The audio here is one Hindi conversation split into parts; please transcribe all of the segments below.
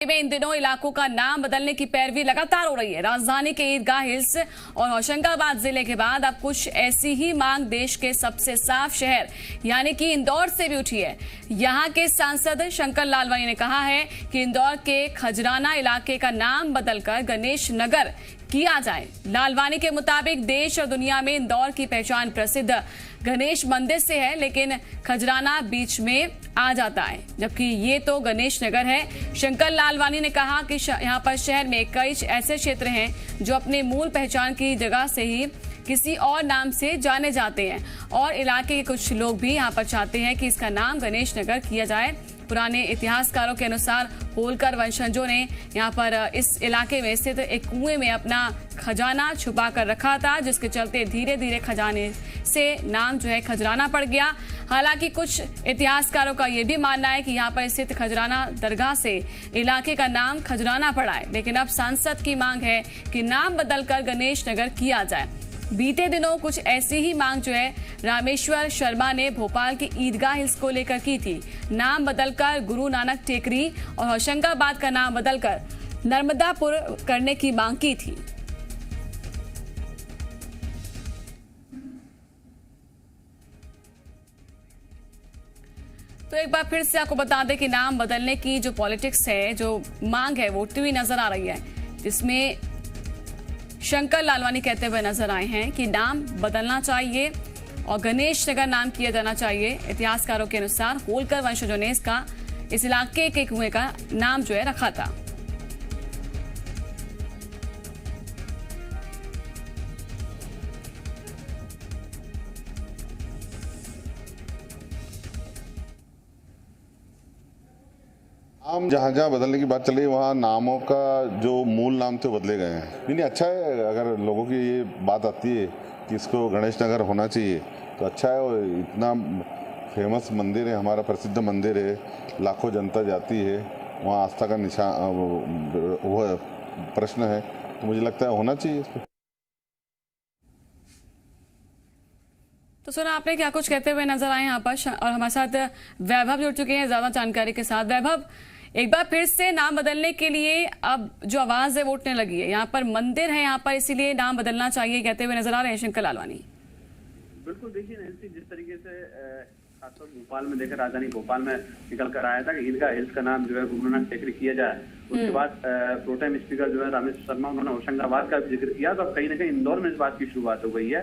में इन दिनों इलाकों का नाम बदलने की पैरवी लगातार हो रही है। राजधानी के ईदगाह हिल्स और होशंगाबाद जिले के बाद अब कुछ ऐसी ही मांग देश के सबसे साफ शहर यानी कि इंदौर से भी उठी है। यहां के सांसद शंकर लालवानी ने कहा है कि इंदौर के खजराना इलाके का नाम बदलकर गणेश नगर किया जाए। लालवानी के मुताबिक देश और दुनिया में इंदौर की पहचान प्रसिद्ध गणेश मंदिर से है, लेकिन खजराना बीच में आ जाता है, जबकि ये तो गणेश नगर है। शंकर लालवानी ने कहा कि यहाँ पर शहर में कई ऐसे क्षेत्र हैं जो अपने मूल पहचान की जगह से ही किसी और नाम से जाने जाते हैं और इलाके के कुछ लोग भी यहाँ पर चाहते हैं कि इसका नाम गणेश नगर किया जाए। पुराने इतिहासकारों के अनुसार होलकर वंशजों ने यहाँ पर इस इलाके में स्थित एक कुएं में अपना खजाना छुपा कर रखा था, जिसके चलते धीरे धीरे खजाने से नाम जो है खजराना पड़ गया। हालांकि कुछ इतिहासकारों का यह भी मानना है कि यहाँ पर स्थित खजराना दरगाह से इलाके का नाम खजराना पड़ा है, लेकिन अब सांसद की मांग है कि नाम बदलकर गणेश नगर किया जाए। बीते दिनों कुछ ऐसी ही मांग जो है रामेश्वर शर्मा ने भोपाल के ईदगाह हिल्स को लेकर की थी। नाम बदलकर गुरु नानक टेकरी और होशंगाबाद का नाम बदलकर नर्मदापुर करने की मांग की थी। तो एक बार फिर से आपको बता दें कि नाम बदलने की जो पॉलिटिक्स है, जो मांग है, वो उठती हुई नजर आ रही है, जिसमें शंकर लालवानी कहते हुए नजर आए हैं कि नाम बदलना चाहिए और गणेश नगर नाम किया जाना चाहिए। इतिहासकारों के अनुसार होलकर वंशजों ने इस इलाके के कुएं का नाम जो है रखा था। नाम जहाँ जहाँ बदलने की बात चल रही है वहाँ नामों का जो मूल नाम थे बदले गए हैं। नहीं, अच्छा है अगर लोगों की ये बात आती है कि इसको गणेश नगर होना चाहिए तो अच्छा है। और इतना फेमस मंदिर है, हमारा प्रसिद्ध मंदिर है, लाखों जनता जाती है वहाँ, आस्था का निशान वो प्रश्न है, तो मुझे लगता है होना चाहिए इसको। तो सुना आपने क्या कुछ कहते हुए नजर आए यहाँ पर, और हमारे साथ वैभव जुड़ चुके हैं ज्यादा जानकारी के साथ। वैभव, एक बार फिर से नाम बदलने के लिए अब जो आवाज है वो उठने लगी है। यहाँ पर मंदिर है, यहाँ पर इसीलिए नाम बदलना चाहिए कहते हुए नजर आ रहे हैं शंकर लालवानी। बिल्कुल, देखिए नैन्सी, जिस तरीके से खासतौर भोपाल में देखकर राजधानी भोपाल में निकल कर आया था कि ईदगाह हिल्स का नाम जो है गुरु नानक टेकरी किया जाए, उसके बाद प्रोटेम स्पीकर जो है रामेश्वर शर्मा, उन्होंने होशंगाबाद का भी जिक्र किया। तो अब कहीं ना कहीं इंदौर में इस बात की शुरुआत हो गई है।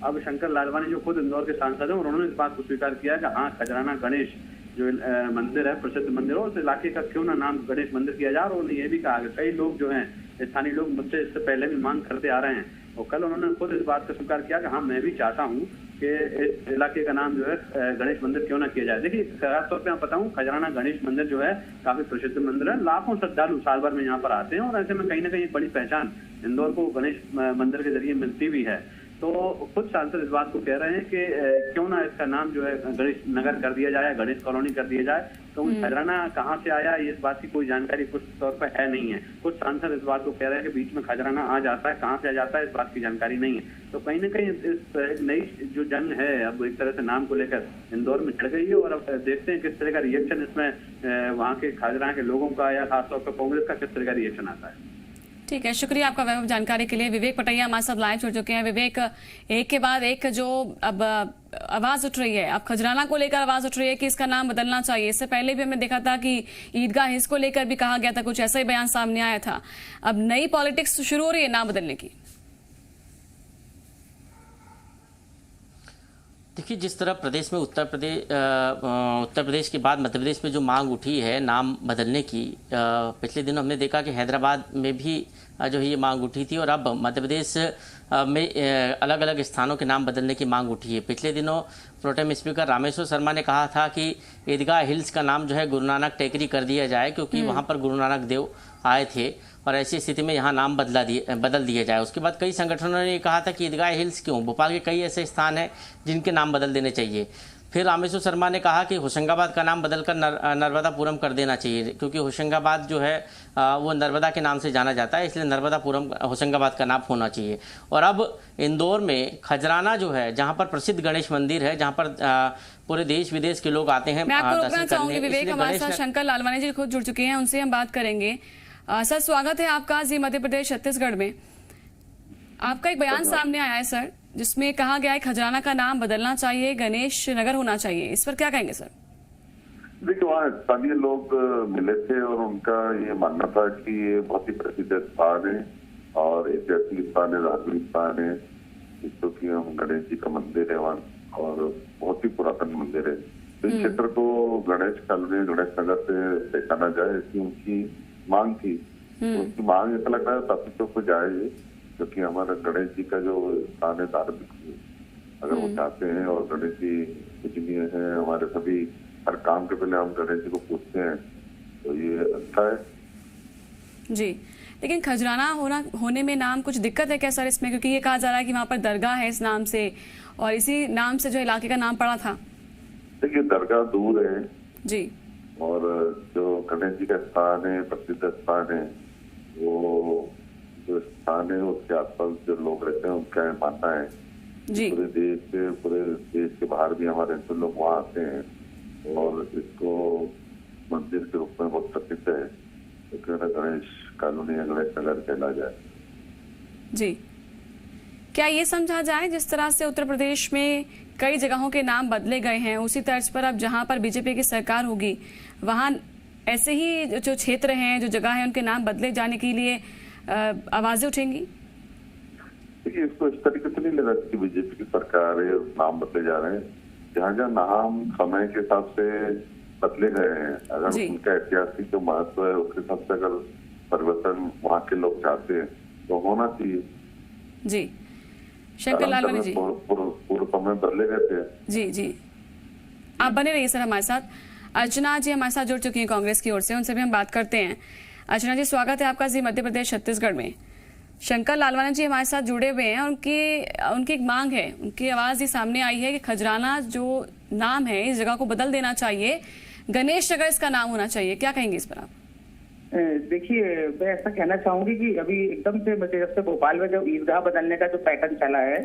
अब शंकर लालवानी जो खुद इंदौर के सांसद हैं, उन्होंने इस बात को स्वीकार किया कि हाँ, खजराना गणेश जो मंदिर है, प्रसिद्ध मंदिर हो, उस इलाके का क्यों ना नाम गणेश मंदिर किया जाए। और उन्होंने ये भी कहा कि कई लोग जो हैं, स्थानीय लोग मुझसे इससे पहले भी मांग करते आ रहे हैं, और कल उन्होंने खुद इस बात का स्वीकार किया कि हाँ, मैं भी चाहता हूँ कि इस इलाके का नाम जो है गणेश मंदिर क्यों ना किया जाए। देखिए, खासतौर पर मैं बताऊँ, खजराना गणेश मंदिर जो है काफी प्रसिद्ध मंदिर है, लाखों श्रद्धालु साल भर में यहाँ पर आते हैं, और ऐसे में कहीं ना कहीं एक बड़ी पहचान इंदौर को गणेश मंदिर के जरिए मिलती भी है। तो खुद सांसद इस बात को कह रहे हैं कि क्यों ना इसका नाम जो है गणेश नगर कर दिया जाए, गणेश कॉलोनी कर दिया जाए। तो खजराना कहाँ से आया, इस बात की कोई जानकारी कुछ तौर पर है नहीं है। कुछ सांसद इस बात को कह रहे हैं कि बीच में खजराना आ जाता है, कहाँ से आ जाता है इस बात की जानकारी नहीं है। तो कहीं ना कहीं इस नई जो जंग है अब एक तरह से नाम को लेकर इंदौर में चढ़ गई है, और अब देखते हैं किस तरह का रिएक्शन इसमें वहाँ के खजराना के लोगों का या खासतौर पर कांग्रेस का किस तरह का रिएक्शन आता है। ठीक है, शुक्रिया आपका वैभव जानकारी के लिए। विवेक पटैया हमारे साथ लाइव जुड़ चुके हैं। विवेक, एक के बाद एक जो अब आवाज उठ रही है, अब खजराना को लेकर आवाज उठ रही है कि इसका नाम बदलना चाहिए। इससे पहले भी हमने देखा था कि ईदगाह हिल्स को लेकर भी कहा गया था, कुछ ऐसा ही बयान सामने आया था। अब नई पॉलिटिक्स शुरू हो रही है नाम बदलने की। देखिए, जिस तरह प्रदेश में उत्तर प्रदेश के बाद मध्य प्रदेश में जो मांग उठी है नाम बदलने की, पिछले दिनों हमने देखा कि हैदराबाद में भी जो है ये मांग उठी थी, और अब मध्य प्रदेश में अलग अलग स्थानों के नाम बदलने की मांग उठी है। पिछले दिनों प्रोटेम स्पीकर रामेश्वर शर्मा ने कहा था कि ईदगाह हिल्स का नाम जो है गुरु नानक टेकरी कर दिया जाए, क्योंकि वहाँ पर गुरु नानक देव आए थे, और ऐसी स्थिति में यहाँ नाम बदल दिया जाए। उसके बाद कई संगठनों ने कहा था कि ईदगाह हिल्स क्यों, भोपाल के कई ऐसे स्थान हैं जिनके नाम बदल देने चाहिए। फिर रामेश्वर शर्मा ने कहा कि होशंगाबाद का नाम बदलकर नर्मदापुरम कर देना चाहिए, क्योंकि होशंगाबाद जो है वो नर्मदा के नाम से जाना जाता है, इसलिए नर्मदापुरम होशंगाबाद का नाम होना चाहिए। और अब इंदौर में खजराना जो है, जहाँ पर प्रसिद्ध गणेश मंदिर है, जहाँ पर पूरे देश विदेश के लोग आते हैं मैं आपको रोकना दर्शन चाहूंगी करने, विवेक, इसलिए हमारे गणेश साथ शंकर लालवानी जी खुद जुड़ चुके हैं, उनसे हम बात करेंगे। सर, स्वागत है आपका जी मध्य प्रदेश छत्तीसगढ़ में। आपका एक बयान सामने आया है सर, जिसमें कहा गया है खजराना का नाम बदलना चाहिए, गणेश नगर होना चाहिए। इस पर क्या कहेंगे सर? देखिए, वहाँ स्थानीय लोग मिले थे और उनका ये मानना था कि ये बहुत ही प्रसिद्ध स्थान है और ऐतिहासिक स्थान है, धार्मिक स्थान है, जिसको कि हम गणेश जी का मंदिर है वहाँ और बहुत ही पुरातन मंदिर है। तो इस क्षेत्र को गणेश कॉलोनी, गणेश नगर से पहचाना जाए, ऐसी उनकी मांग थी। तो उनकी मांग ऐसा लग रहा है तात्विक को जाए, क्योंकि हमारा गणेश जी का जो स्थान है धार्मिक, अगर वो चाहते हैं और गणेश जी पूजनीय है, हमारे सभी हर काम के पहले हम गणेश जी को पूछते हैं, तो ये अच्छा है जी। लेकिन खजराना होने में नाम कुछ दिक्कत है क्या सर इसमें? क्योंकि ये कहा जा रहा है कि वहाँ पर दरगाह है इस नाम से, और इसी नाम से जो इलाके का नाम पड़ा था। देखिए, दरगाह दूर है जी, और जो गणेश जी का स्थान है, प्रसिद्ध स्थान है, वो जो स्थान है उसके आसपास जो लोग रहते हैं उनका मानना है जी। पूरे देश के बाहर भी हमारे हिंदू लोग वहाँ आते हैं और इसको मंदिर के रूप में बहुत प्रसिद्ध है, तो गणेश कॉलोनी या गणेश नगर कहला जाए। जी, क्या ये समझा जाए जिस तरह से उत्तर प्रदेश में कई जगहों के नाम बदले गए हैं, उसी तर्ज पर अब जहां पर बीजेपी की सरकार होगी वहां ऐसे ही जो क्षेत्र हैं, जो जगह है, उनके नाम बदले जाने के लिए आवाजें उठेंगी? देखिए, इसको इस तरीके से नहीं लगा कि बीजेपी की सरकार है, नाम बदले जा रहे हैं। जहाँ जहाँ नाम समय के हिसाब से बदले गए हैं, अगर उनका ऐतिहासिक जो महत्व है उसके हिसाब से अगर परिवर्तन वहाँ के लोग चाहते हैं तो होना चाहिए। जी, शंकर लालवानी जी, पूर्व समय बदले गए थे। जी जी, आप बने रहिए सर हमारे साथ। अर्चना जी हमारे साथ जुड़ चुकी हैं कांग्रेस की ओर से, उनसे भी हम बात करते हैं। अर्चना जी, स्वागत है आपका जी मध्य प्रदेश छत्तीसगढ़ में। शंकर लालवानी जी हमारे साथ जुड़े हुए हैं, उनकी एक मांग है, उनकी आवाज ये सामने आई है कि खजराना जो नाम है इस जगह को बदल देना चाहिए, गणेश नगर इसका नाम होना चाहिए। क्या कहेंगे इस पर आप? देखिए, मैं ऐसा कहना चाहूंगी कि अभी एकदम से जब से भोपाल में जो ईदगाह बदलने का जो पैटर्न चला है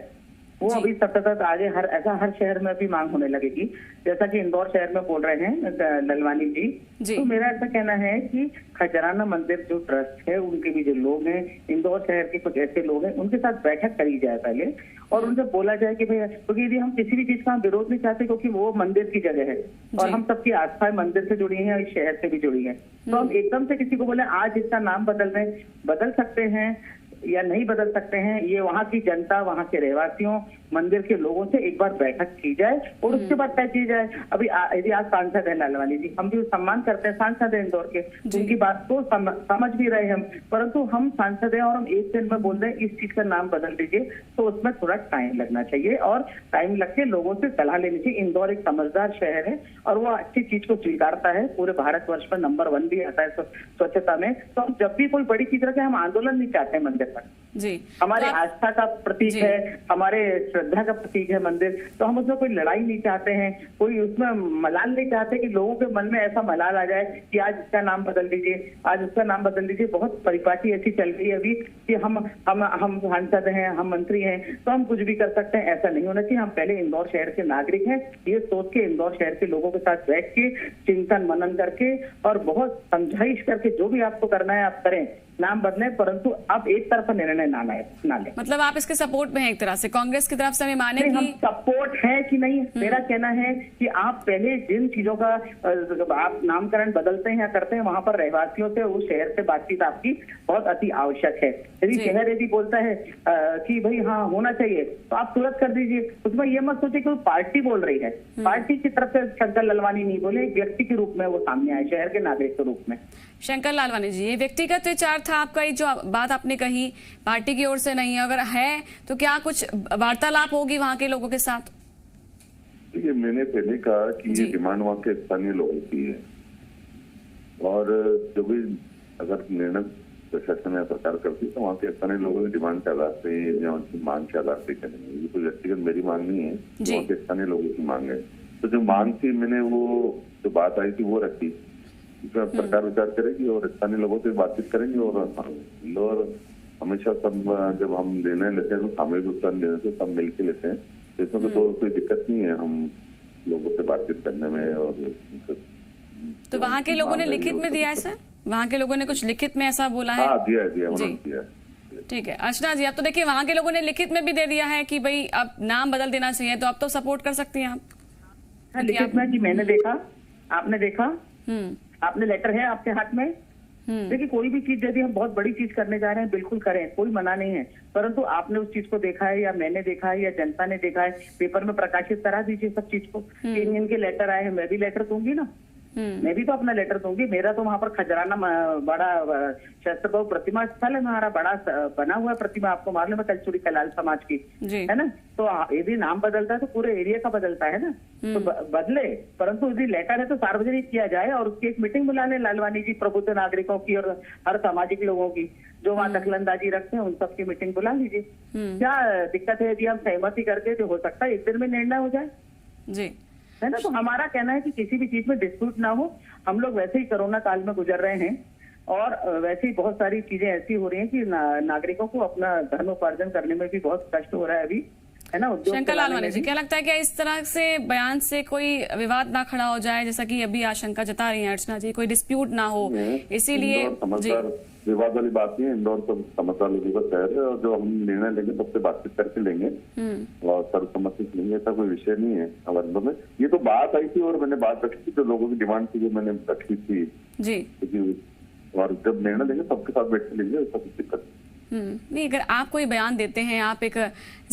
वो अभी सतत आगे हर शहर में भी मांग होने लगेगी, जैसा कि इंदौर शहर में बोल रहे हैं ललवानी जी। तो मेरा ऐसा कहना है कि खजराना मंदिर जो ट्रस्ट है, उनके भी जो लोग हैं, इंदौर शहर के कुछ ऐसे लोग हैं, उनके साथ बैठक करी जाए पहले और उनसे बोला जाए कि भाई, क्योंकि यदि हम किसी भी चीज का विरोध नहीं चाहते, क्योंकि वो मंदिर की जगह है और हम सबकी आस्थाएं मंदिर से जुड़ी हैं और इस शहर से भी जुड़ी है, तो हम एकदम से किसी को बोले आज इसका नाम बदल सकते हैं या नहीं बदल सकते हैं, ये वहाँ की जनता, वहाँ के रहवासियों, मंदिर के लोगों से एक बार बैठक की जाए और उसके बाद तय की जाए। अभी यदि आज सांसद है लालवानी जी, हम भी सम्मान करते हैं, सांसद है इंदौर के, उनकी बात को समझ भी रहे हम, परंतु हम सांसद हैं और हम एक दिन में बोल रहे हैं इस चीज का नाम बदल दीजिए, तो उसमें थोड़ा टाइम लगना चाहिए और टाइम लग के लोगों से सलाह लेनी चाहिए। इंदौर एक समझदार शहर है और वो अच्छी चीज को स्वीकारता है, पूरे भारतवर्ष में नंबर 1 भी आता है स्वच्छता में। तो हम जब भी कोई बड़ी चीज रखे, हम आंदोलन नहीं चाहते मंदिर पर जी, हमारे आस्था का प्रतीक है, हमारे श्रद्धा का प्रतीक है मंदिर, तो हम उसमें कोई लड़ाई नहीं चाहते हैं, कोई उसमें मलाल नहीं चाहते कि लोगों के मन में ऐसा मलाल आ जाए कि आज इसका नाम बदल दीजिए, आज उसका नाम बदल दीजिए। बहुत परिपाटी ऐसी चल रही है अभी कि हम सांसद हैं, हम मंत्री हैं, तो हम कुछ भी कर सकते हैं, ऐसा नहीं होना चाहिए। हम पहले इंदौर शहर के नागरिक हैं, ये सोच के इंदौर शहर के लोगों के साथ बैठ के चिंतन मनन करके और बहुत समझाइश करके जो भी आपको करना है आप करें, नाम बदले, परंतु अब एक तरफा निर्णय ना ले। मतलब आप इसके सपोर्ट में हैं एक तरह से, कांग्रेस की तरफ से हमें माने कि हम सपोर्ट है कि नहीं, मेरा कहना है कि आप पहले जिन चीजों का आप नामकरण बदलते हैं या करते हैं, वहां पर रहवासियों से, उस शहर से बातचीत आपकी बहुत अति आवश्यक है। यदि बोलता है कि भाई हाँ होना चाहिए, तो आप तुरंत कर दीजिए, उसमें ये मत सोचे कि पार्टी बोल रही है, पार्टी की तरफ से शंकर लालवानी नहीं बोले, एक व्यक्ति के रूप में वो सामने आए, शहर के नागरिक के रूप में। शंकर लालवानी जी, ये व्यक्तिगत विचार था आपका, ये जो बात आपने कही पार्टी की ओर से नहीं है, अगर है तो क्या कुछ वार्तालाप होगी वहां के लोगों के साथ? ये मैंने पहले कहा कि ये डिमांड वहाँ के स्थानीय लोगों की है और जो भी अगर निर्णय प्रशासन या सरकार करती है तो वहाँ के स्थानीय लोगों की डिमांड के आधार से या उनकी मांग के आधार से करेंगे। ये कोई व्यक्तिगत मेरी मांग नहीं है, वहाँ के स्थानीय लोगों की मांग है। तो जो मांग थी मैंने वो जो बात आई थी वो रखी, इसमें सरकार विचार करेगी और स्थानीय लोगों से बातचीत करेंगे। और हमेशा सब जब हम निर्णय लेते हैं तो सामूहिक रूप से निर्णय से सब मिलकर लेते हैं, इसमें तो कोई दिक्कत नहीं है हम लोगों से बातचीत करने में। और तो वहाँ के लोगों ने लिखित में दिया है सर? वहाँ के लोगों ने कुछ लिखित में ऐसा बोला है? हाँ, दिया। ठीक है अर्चना जी, अब तो देखिए वहाँ के लोगों ने लिखित में भी दे दिया है कि भाई अब नाम बदल देना चाहिए, तो अब तो सपोर्ट कर सकती हैं आप? हाँ, लिखित में कि मैंने देखा, आपने देखा, आपने लेटर है आपके हाथ में। देखिए कोई भी चीज यदि हम बहुत बड़ी चीज करने जा रहे हैं बिल्कुल करें, कोई मना नहीं है, परंतु आपने उस चीज को देखा है या मैंने देखा है या जनता ने देखा है, पेपर में प्रकाशित करा दीजिए सब चीज को। इनके लेटर आए हैं, मैं भी लेटर दूंगी ना, मैं भी तो अपना लेटर दूंगी। मेरा तो वहां पर खजराना बड़ा शस्त्र बहु प्रतिमा स्थल है, हमारा बड़ा बना हुआ प्रतिमा, आपको मालूम है कलचुरी कलाल समाज की, है ना। तो यदि नाम बदलता है तो पूरे एरिया का बदलता है ना, तो बदले, परंतु यदि लेटर है तो सार्वजनिक किया जाए और उसकी एक मीटिंग बुला ले लालवानी जी, प्रबुद्ध नागरिकों की और हर सामाजिक लोगों की जो वहाँ दखलंदाजी रखते हैं उन सबकी मीटिंग बुला लीजिए। क्या दिक्कत है? यदि हम सहमति करके तो हो सकता है एक दिन में निर्णय हो जाए जी, है ना। तो हमारा कहना है कि किसी भी चीज में डिस्प्यूट ना हो। हम लोग वैसे ही कोरोना काल में गुजर रहे हैं और वैसे ही बहुत सारी चीजें ऐसी हो रही हैं कि नागरिकों को अपना धन उपार्जन करने में भी बहुत कष्ट हो रहा है अभी, है ना। शंकर लालवानी जी, क्या लगता है कि इस तरह से बयान से कोई विवाद ना खड़ा हो जाए, जैसा कि अभी आशंका जता रही है अर्चना जी, कोई डिस्प्यूट ना हो, इसीलिए जी विवाद वाली बात नहीं है। इंदौर तो समझदार लोगों का शहर है और जो हम निर्णय लेंगे सबसे बातचीत करके लेंगे और सर्वसम्मति से लेंगे, ऐसा कोई विषय नहीं है हमारे अंदर में। ये तो बात आई थी और मैंने बात रखी थी, जो लोगों की डिमांड थी वो मैंने रखी थी जी, और जब निर्णय लेंगे सबके साथ बैठ के लेंगे, ऐसा कुछ दिक्कत नहीं। अगर आप कोई बयान देते हैं, आप एक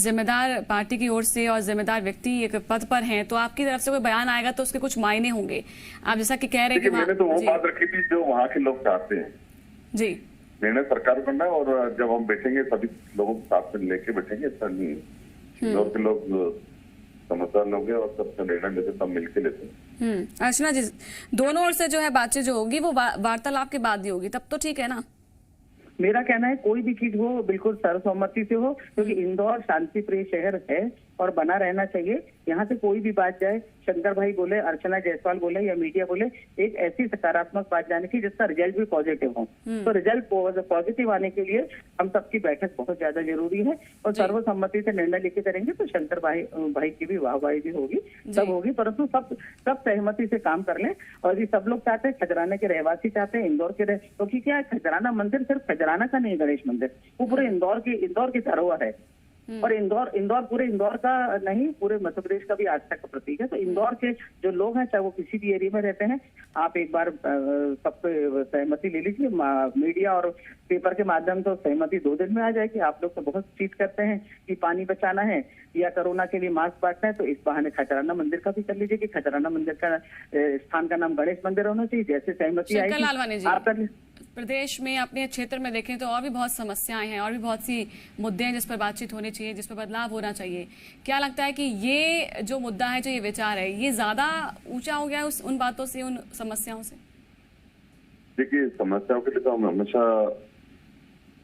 जिम्मेदार पार्टी की ओर से और जिम्मेदार व्यक्ति एक पद पर हैं, तो आपकी तरफ से कोई बयान आएगा तो उसके कुछ मायने होंगे। आप जैसा कि कह रहे हैं कि मैंने तो वो बात रखी थी जो वहाँ के लोग चाहते हैं जी, निर्णय सरकार करना है और जब हम बैठेंगे सभी लोगों को साथ में लेके बैठेंगे, ऐसा नहीं है। इंदौर के लोग समझदार लोग हैं और सब निर्णय लेते सब मिलके लेते हैं। अर्चना जी, दोनों ओर से जो है बातचीत जो होगी वो वार्तालाप के बाद ही होगी, तब तो ठीक है ना? मेरा कहना है कोई भी चीज हो बिल्कुल सर्वसम्मति से हो, क्योंकि इंदौर शांति प्रिय शहर है और बना रहना चाहिए। यहाँ से कोई भी बात जाए, शंकर भाई बोले, अर्चना जायसवाल बोले या मीडिया बोले, एक ऐसी सकारात्मक बात जाने की जिसका रिजल्ट भी पॉजिटिव हो। तो रिजल्ट पॉजिटिव आने के लिए हम सबकी बैठक बहुत ज्यादा जरूरी है और सर्वसम्मति से निर्णय लेके करेंगे तो शंकर भाई की भी वाहवाही भी होगी, सब होगी, परंतु सब सहमति से काम कर लें। और ये सब लोग चाहते हैं, खजराना के रहवासी चाहते हैं, इंदौर के क्योंकि क्या है, खजराना मंदिर सिर्फ खजराना का नहीं, गणेश मंदिर वो पूरे इंदौर की धरोहर है और इंदौर पूरे इंदौर का नहीं, पूरे मध्य प्रदेश का भी आस्था का प्रतीक है। तो इंदौर के जो लोग हैं, चाहे वो किसी भी एरिया में रहते हैं, आप एक बार सबसे सहमति ले लीजिए। मीडिया और पेपर के माध्यम से सहमति 2 दिन में आ जाएगी। आप लोग तो बहुत चीज करते हैं कि पानी बचाना है या कोरोना के लिए मास्क बांटना है, तो इस बहाने खजराना मंदिर का भी कर लीजिए कि खजराना मंदिर का स्थान का नाम गणेश मंदिर होना चाहिए। जैसे सहमति आएगी आप कर। प्रदेश में अपने क्षेत्र में देखें तो और भी बहुत समस्याएं हैं और भी बहुत सी मुद्दे हैं जिस पर बातचीत होनी चाहिए, जिस पर बदलाव होना चाहिए। क्या लगता है कि ये जो मुद्दा है, जो ये विचार है, ये ज्यादा ऊंचा हो गया है उन बातों से, उन समस्याओं से? देखिए, समस्याओं के लिए तो हम हमेशा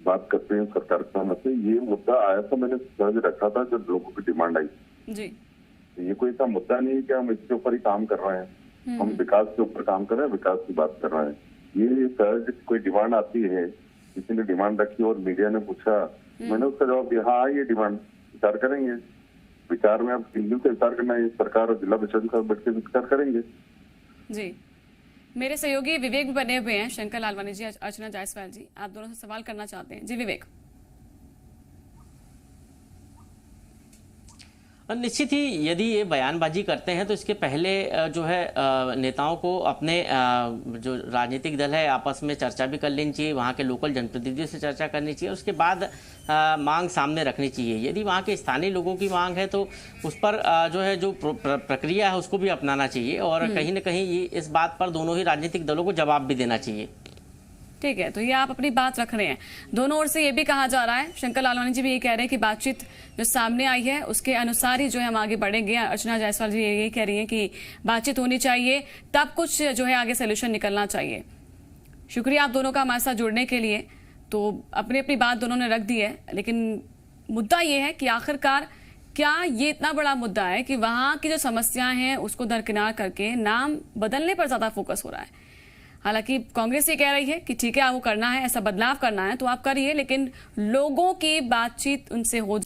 बात करते हैं सरकार के सामने। ये मुद्दा आया था, मैंने सहज रखा था जब लोगों की डिमांड आई जी। ये कोई ऐसा मुद्दा नहीं है कि हम इसके ऊपर ही काम कर रहे हैं, हम विकास के ऊपर काम कर रहे हैं, विकास की बात कर रहे हैं। ये सहज कोई डिमांड आती है, किसी ने डिमांड रखी और मीडिया ने पूछा, मैंने उसका जवाब दिया, हाँ ये डिमांड विचार करेंगे। विचार में अब दिल्ली से विचार करना है, सरकार और जिला परिषद का बैठ के विचार करेंगे जी। मेरे सहयोगी विवेक भी बने हुए हैं, शंकर लालवानी जी, अर्चना जायसवाल जी, आप दोनों से सवाल करना चाहते हैं। जी विवेक। निश्चित ही यदि ये बयानबाजी करते हैं तो इसके पहले जो है नेताओं को अपने जो राजनीतिक दल है आपस में चर्चा भी कर लेनी चाहिए, वहाँ के लोकल जनप्रतिनिधियों से चर्चा करनी चाहिए, उसके बाद मांग सामने रखनी चाहिए। यदि वहाँ के स्थानीय लोगों की मांग है तो उस पर जो है जो प्रक्रिया है उसको भी अपनाना चाहिए और कहीं ना कहीं ये इस बात पर दोनों ही राजनीतिक दलों को जवाब भी देना चाहिए। ठीक है, तो ये आप अपनी बात रख रहे हैं। दोनों ओर से ये भी कहा जा रहा है, शंकर लालवानी जी भी ये कह रहे हैं कि बातचीत जो सामने आई है उसके अनुसार ही जो है हम आगे बढ़ेंगे। अर्चना जायसवाल जी ये कह रही हैं कि बातचीत होनी चाहिए, तब कुछ जो है आगे सोल्यूशन निकलना चाहिए। शुक्रिया आप दोनों का हमारे साथ जुड़ने के लिए। तो अपनी अपनी बात दोनों ने रख दी है, लेकिन मुद्दा ये है कि आखिरकार क्या ये इतना बड़ा मुद्दा है कि वहां की जो समस्याएं हैं उसको दरकिनार करके नाम बदलने पर ज्यादा फोकस हो रहा है? हालांकि कांग्रेस ये कह रही है कि ठीक है, आपको करना है, ऐसा बदलाव करना है तो आप करिए, लेकिन लोगों की बातचीत उनसे हो